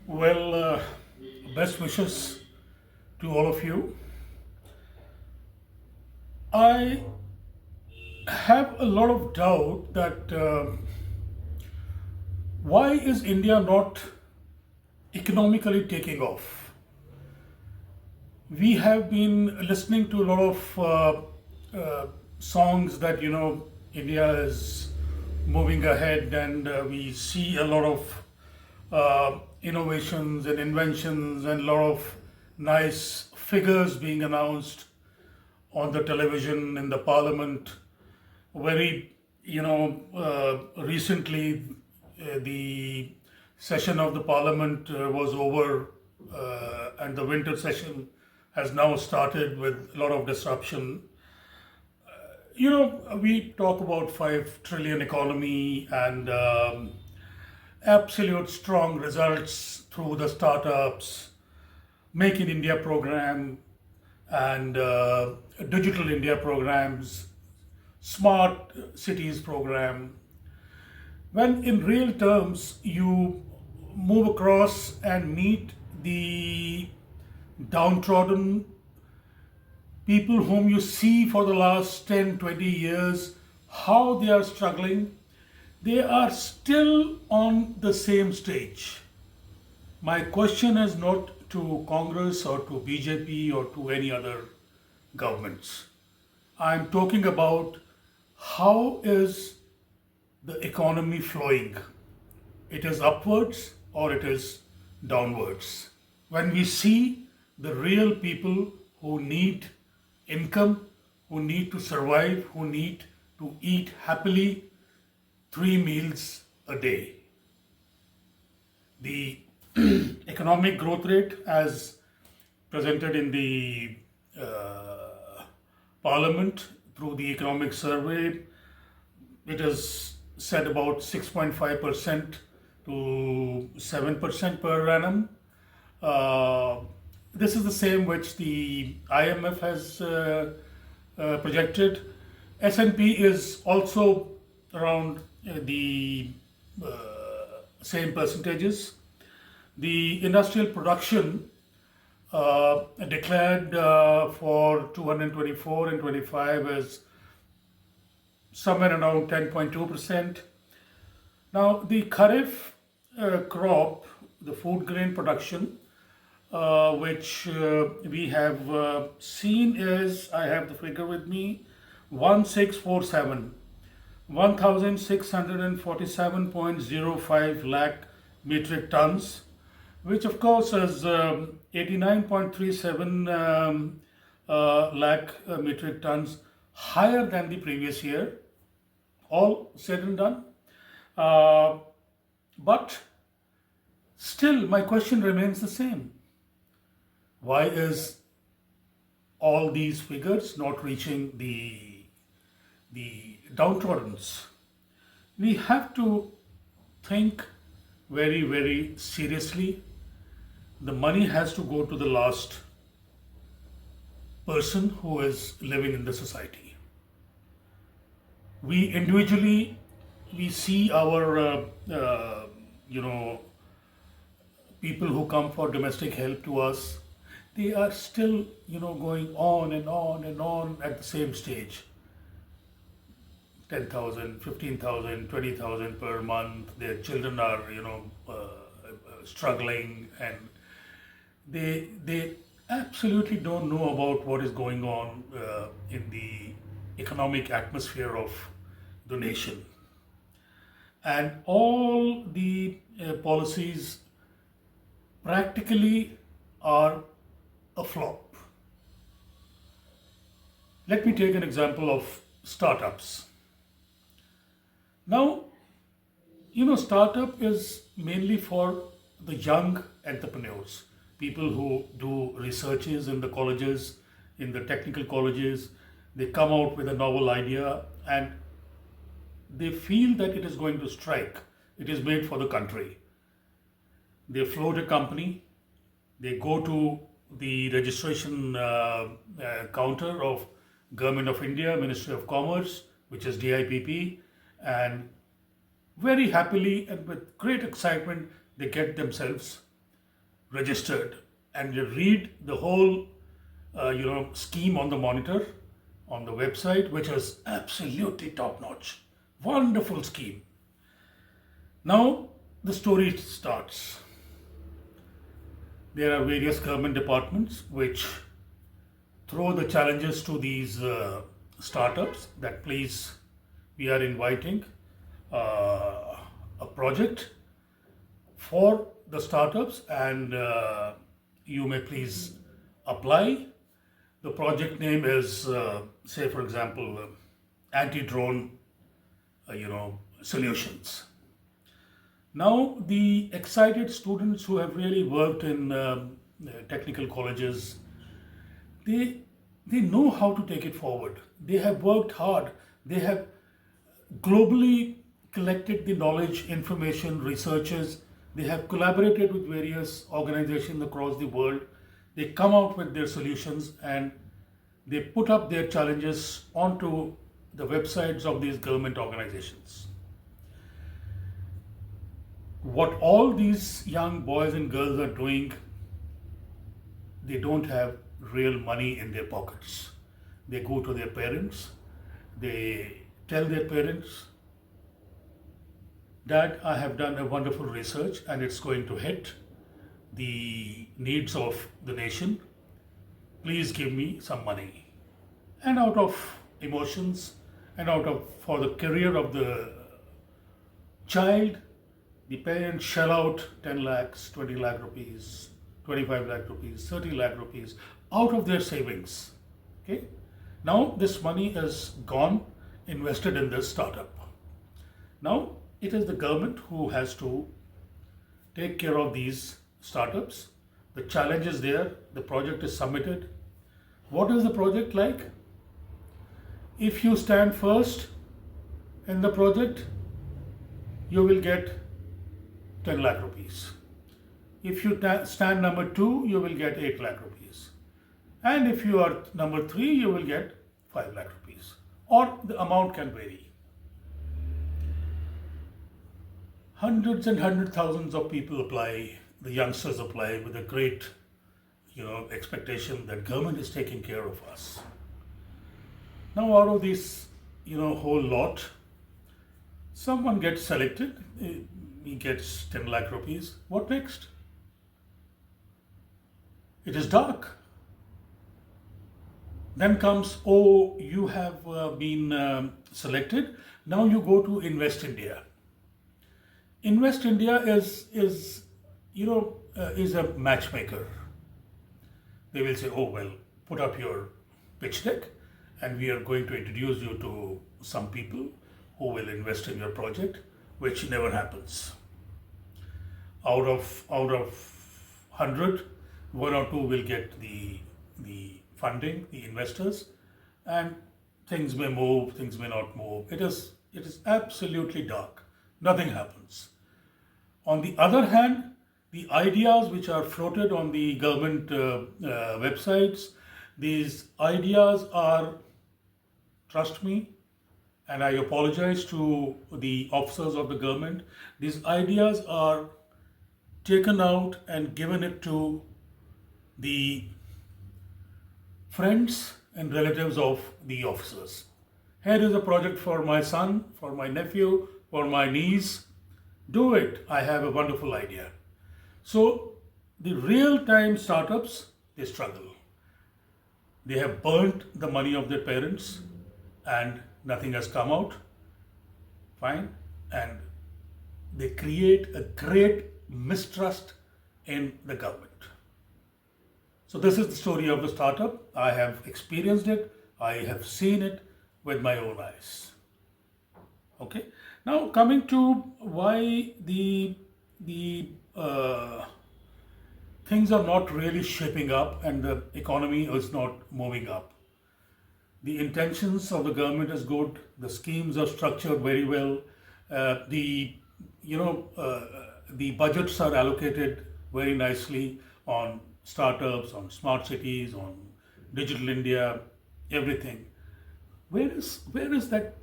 Well, best wishes to all of you. I have a lot of doubt that why is India not economically taking off? We have been listening to a lot of songs that India is moving ahead, and we see a lot of innovations and inventions and a lot of nice figures being announced on the television in the parliament. Very, recently the session of the parliament was over, and the winter session has now started with a lot of disruption. We talk about 5 trillion economy and absolute strong results through the startups, Make in India program, and Digital India programs, Smart Cities program. When in real terms you move across and meet the downtrodden people whom you see for the last 10, 20 years, how they are struggling, they are still on the same stage. My question is not to Congress or to BJP or to any other governments. I'm talking about how is the economy flowing? It is upwards or it is downwards. When we see the real people who need income, who need to survive, who need to eat happily 3 meals a day. The economic growth rate, as presented in the parliament through the economic survey, it is said about 6.5% to 7% per annum. This is the same which the IMF has projected. S&P is also around the same percentages. The industrial production declared for 224 and 25 is somewhere around 10.2%. Now, the Kharif crop, the food grain production, which we have seen is, I have the figure with me, 1647, 1647.05 lakh metric tons, which of course is 89.37 lakh metric tons higher than the previous year, all said and done. But still, my question remains the same. Why is all these figures not reaching the downtrodden? We have to think very, very seriously. The money has to go to the last person who is living in the society. We individually, we see our, people who come for domestic help to us, they are still, going on and on and on at the same stage. 10,000, 15,000, 20,000 per month. Their children are, struggling, and they absolutely don't know about what is going on in the economic atmosphere of the nation. And all the policies practically are a flop. Let me take an example of startups. Now, startup is mainly for the young entrepreneurs, people who do researches in the colleges, in the technical colleges. They come out with a novel idea and they feel that it is going to strike. It is made for the country. They float a company, they go to the registration counter of Government of India, Ministry of Commerce, which is DIPP, and very happily and with great excitement they get themselves registered, and you read the whole scheme on the monitor on the website, which is absolutely top notch. Wonderful scheme. Now the story starts. There are various government departments which throw the challenges to these startups that please, we are inviting a project for the startups, and you may please apply. The project name is, say for example, anti-drone, solutions. Now, the excited students who have really worked in technical colleges, they know how to take it forward. They have worked hard. They have globally collected the knowledge, information, researchers. They have collaborated with various organizations across the world. They come out with their solutions and they put up their challenges onto the websites of these government organizations. What all these young boys and girls are doing, they don't have real money in their pockets. They go to their parents, they tell their parents, Dad, I have done a wonderful research and it's going to hit the needs of the nation. Please give me some money. And out of emotions and for the career of the child, the parents shell out 10 lakhs, 20 lakh rupees, 25 lakh rupees, 30 lakh rupees out of their savings. Okay? Now this money is gone, invested in this startup. Now it is the government who has to take care of these startups. The challenge is there, the project is submitted. What is the project like? If you stand first in the project, you will get 10 lakh rupees. If you stand number 2, you will get 8 lakh rupees. And if you are number 3, you will get 5 lakh rupees. Or the amount can vary. Hundreds and hundred thousands of people apply, the youngsters apply with a great, expectation that government is taking care of us. Now out of this, whole lot, someone gets selected, he gets 10 lakh rupees. What next? It is dark. Then comes, oh, you have been selected. Now you go to Invest India. Invest India is a matchmaker. They will say, oh well, put up your pitch deck and we are going to introduce you to some people who will invest in your project, which never happens. Out of 100, 1 or 2 will get the funding, the investors, and things may move, things may not move. It is absolutely dark. Nothing happens. On the other hand, the ideas which are floated on the government websites, these ideas are, trust me, and I apologize to the officers of the government, these ideas are taken out and given it to the friends and relatives of the officers. Here is a project for my son, for my nephew, for my niece. Do it. I have a wonderful idea. So the real-time startups, they struggle. They have burnt the money of their parents and nothing has come out. Fine. And they create a great mistrust in the government. So this is the story of the startup. I have experienced it. I have seen it with my own eyes. Okay. Now coming to why the things are not really shaping up and the economy is not moving up. The intentions of the government is good. The schemes are structured very well. The budgets are allocated very nicely on startups, on smart cities, on digital India, everything. Where is that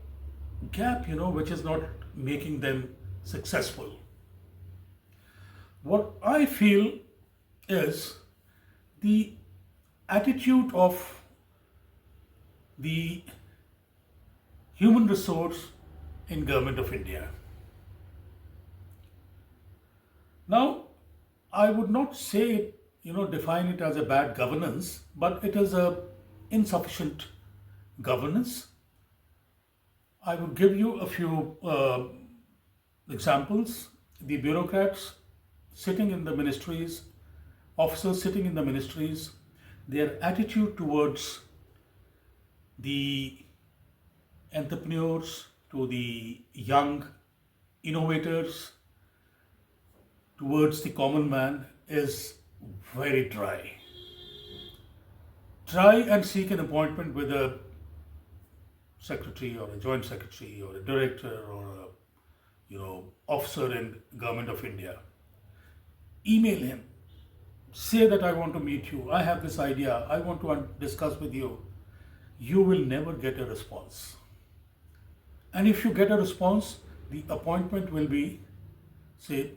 gap, which is not making them successful? What I feel is the attitude of the human resource in Government of India. Now, I would not say, define it as a bad governance, but it is a insufficient governance. I would give you a few examples. The bureaucrats sitting in the ministries, officers sitting in the ministries, their attitude towards the entrepreneurs, to the young innovators, towards the common man is very dry. Try and seek an appointment with a secretary or a joint secretary or a director or a officer in Government of India. Email him. Say that I want to meet you. I have this idea. I want to discuss with you. You will never get a response. And if you get a response, the appointment will be, say,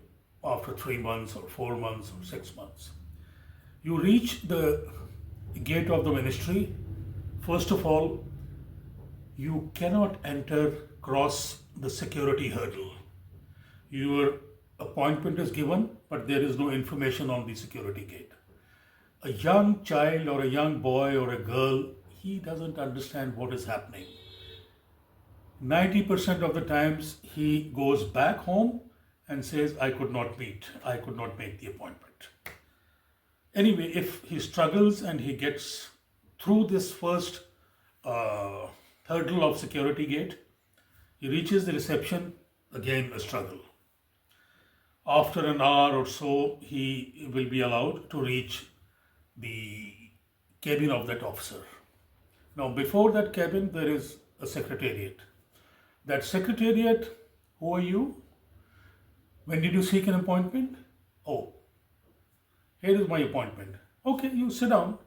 after 3 months or 4 months or 6 months. You reach the gate of the ministry. First of all, you cannot cross the security hurdle. Your appointment is given, but there is no information on the security gate. A young child or a young boy or a girl, he doesn't understand what is happening. 90% of the times he goes back home and says, I could not make the appointment. Anyway, if he struggles and he gets through this first hurdle of security gate, he reaches the reception, again a struggle. After an hour or so, he will be allowed to reach the cabin of that officer. Now, before that cabin, there is a secretariat. That secretariat, who are you? When did you seek an appointment? Oh, here is my appointment. Okay, you sit down.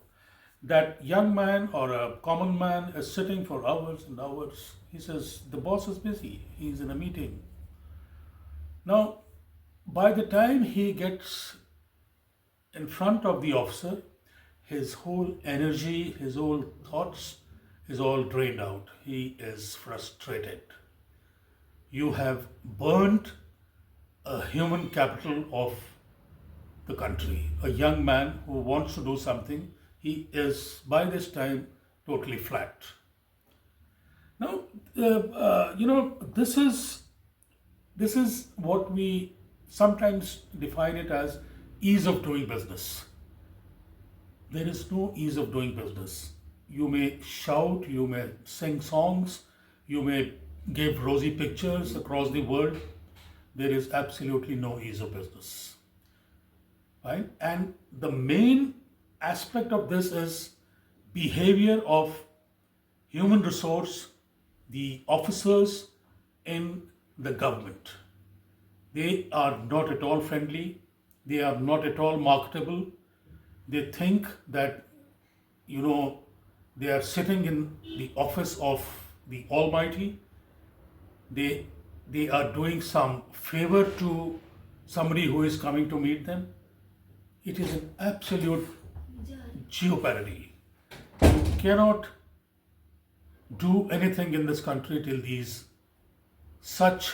That young man or a common man is sitting for hours and hours. He says, the boss is busy. He's in a meeting. Now, by the time he gets in front of the officer, his whole energy, his whole thoughts is all drained out. He is frustrated. You have burnt a human capital of the country. A young man who wants to do something, he is by this time totally flat. Now, this is what we sometimes define it as ease of doing business. There is no ease of doing business. You may shout, you may sing songs, you may give rosy pictures across the world. There is absolutely no ease of business. Right? And the main aspect of this is behavior of human resource, the officers in the government. They are not at all friendly. They are not at all marketable. They think that, they are sitting in the office of the Almighty. They are doing some favor to somebody who is coming to meet them. It is an absolute jeopardy. You cannot do anything in this country till such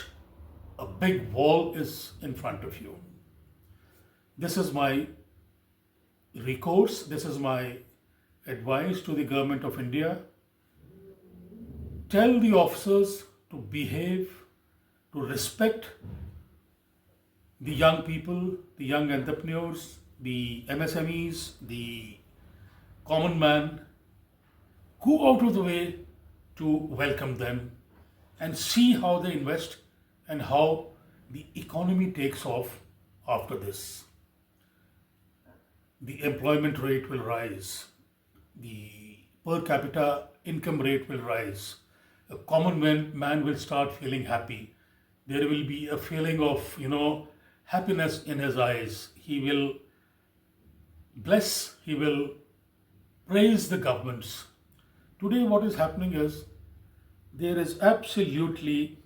a big wall is in front of you. This is my recourse, this is my advice to the Government of India. Tell the officers to behave, to respect the young people, the young entrepreneurs, the MSMEs, the common man. Go out of the way to welcome them and see how they invest and how the economy takes off after this. The employment rate will rise. The per capita income rate will rise. A common man will start feeling happy. There will be a feeling of, happiness in his eyes. He will bless, he will praise the governments. Today what is happening is there is absolutely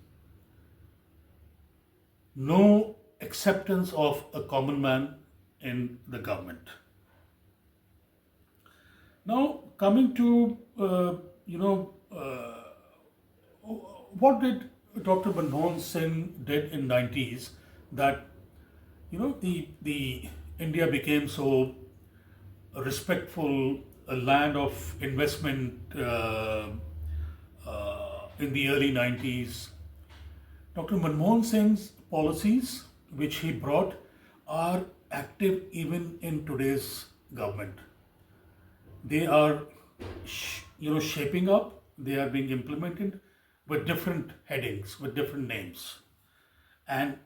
no acceptance of a common man in the government. Now, coming to what did Dr. Manmohan Singh did in 90s that the India became so respectful, a land of investment in the early 90s. Dr. Manmohan Singh's policies, which he brought, are active even in today's government. They are, shaping up. They are being implemented with different headings, with different names. And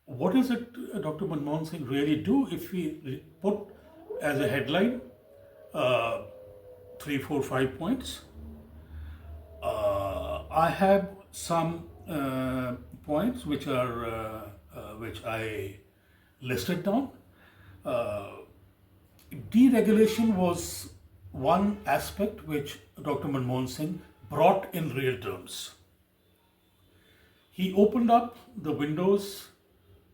what is it Dr. Manmohan Singh really do? If we put as a headline 3, 4, 5 points, I have some points which I listed down. Deregulation was one aspect which Dr. Manmohan Singh brought in real terms. He opened up the windows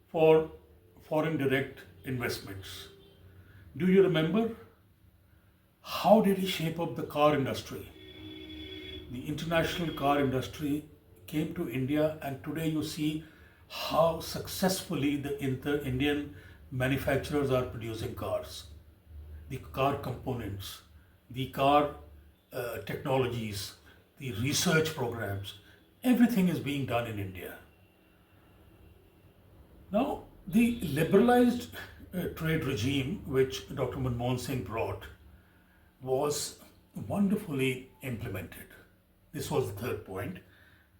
for foreign direct investments. Do you remember how did he shape up the car industry? The international car industry came to India, and today you see how successfully the Indian manufacturers are producing cars. The car components, the car technologies, the research programs, everything is being done in India. Now, the liberalized trade regime which Dr. Manmohan Singh brought was wonderfully implemented. This was the third point.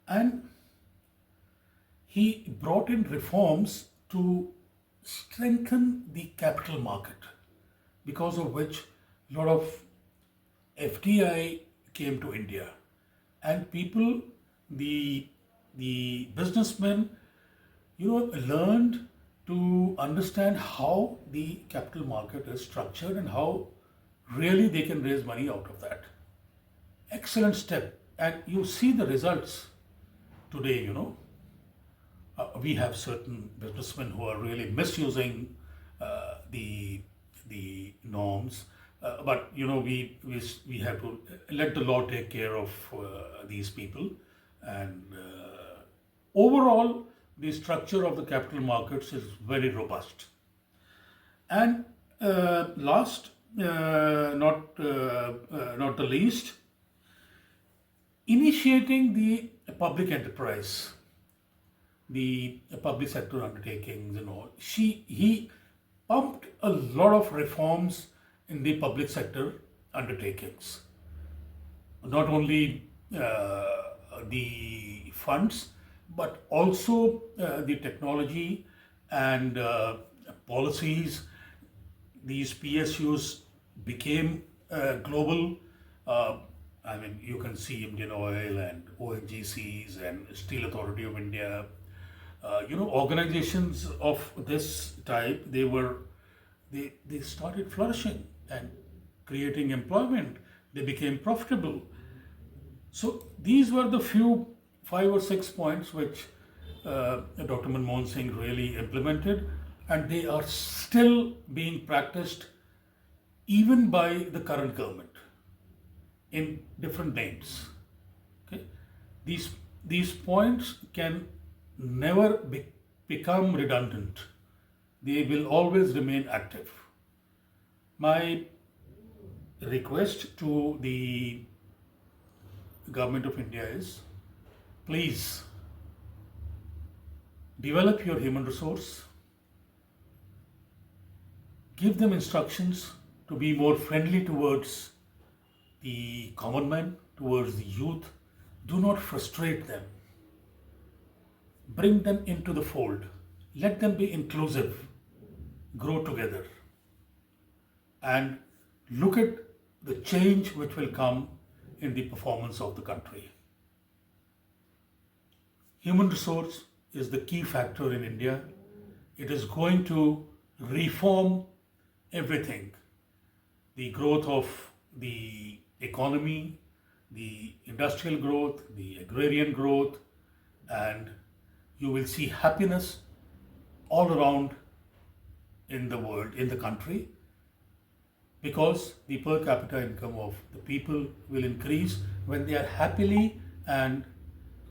And he brought in reforms to strengthen the capital market, because of which a lot of FDI came to India. And people, the businessmen, learned to understand how the capital market is structured and how really they can raise money out of that. Excellent step. And you see the results today, we have certain businessmen who are really misusing the norms, but we have to let the law take care of these people. And overall, the structure of the capital markets is very robust. And last, not the least, initiating the public enterprise, the public sector undertakings and all. He pumped a lot of reforms in the public sector undertakings. Not only the funds, but also the technology and policies. These PSUs became global. You can see Indian Oil and ONGCs and Steel Authority of India. Organizations of this type, they started flourishing and creating employment. They became profitable. So these were the few 5 or 6 points which Dr. Manmohan Singh really implemented, and they are still being practiced even by the current government in different names. Okay? These points can never become redundant. They will always remain active. My request to the government of India is, please develop your human resource, give them instructions to be more friendly towards the common man, towards the youth. Do not frustrate them. Bring them into the fold. Let them be inclusive. Grow together. And look at the change which will come in the performance of the country. Human resource is the key factor in India. It is going to reform everything. The growth of the economy, the industrial growth, the agrarian growth, and you will see happiness all around in the world, in the country, because the per capita income of the people will increase when they are happily and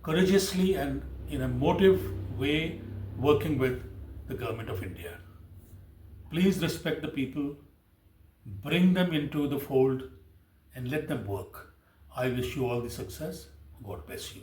courageously and in a motive way working with the government of India. Please respect the people, bring them into the fold, and let them work. I wish you all the success. God bless you.